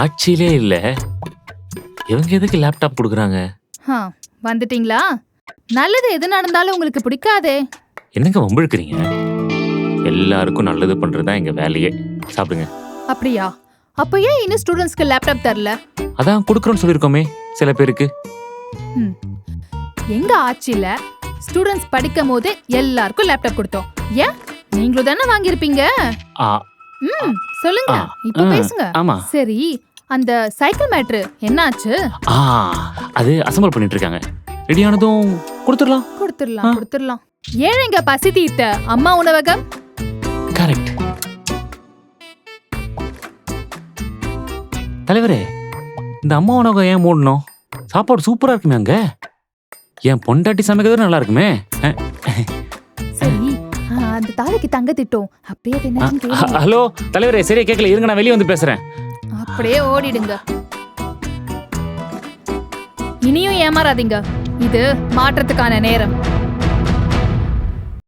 ஆட்சியிலே இல்ல. இவங்க எதுக்கு லேப்டாப் கொடுக்குறாங்க? வந்துட்டீங்களா? நல்லது எது நடந்தாலும் உங்களுக்கு பிடிக்காதே. என்னங்க வம்பிழுக்கிறீங்க? எல்லாருக்கும் நல்லது பண்றதுதான் எங்க வேலையே. சாப்பிடுங்க. அப்படியா? அப்ப ஏன் இன்னும் ஸ்டூடெண்ட்ஸ்க்கு லேப்டாப் தரல? அதான் கொடுக்குறோன்னு சொல்லியிருக்கோமே சில பேருக்கு. எங்க ஆட்சியில ஸ்டூடெண்ட்ஸ் படிக்கும் போது எல்லாருக்கும் லேப்டாப் கொடுத்தோம். ஏன் நீங்களும் தானே வாங்கியிருப்பீங்க? சொல்லுங்க, இப்ப பேசுங்க. ஆமா. சரி, அந்த சைக்கிள் மேட்ரு என்னாச்சு? அது அசம்பிள் பண்ணிட்டு இருக்காங்க. ரெடியானதும் கொடுத்துடலாம். ஏழைங்க பசி தீர்த்த அம்மா உணவகம். கரெக்ட். தலைவரே, இந்த அம்மா உணவகம் ஏன் மூடணும்? சாப்பாடு சூப்பரா இருக்குமே அங்க. என் பொண்டாட்டி சமைக்கிறது நல்லா இருக்குமே. சரி, அந்த தாலிக்கு தங்க திட்டம் அப்படியே என்னன்னு கேளுங்க. ஹலோ தலைவரே, சரியா கேட்கல, இருங்க நான் வெளியே வந்து பேசுறேன். அப்படியே ஓடிடுங்க. இனியும் ஏமாறாதீங்க, இது மாற்றத்துக்கான நேரம்.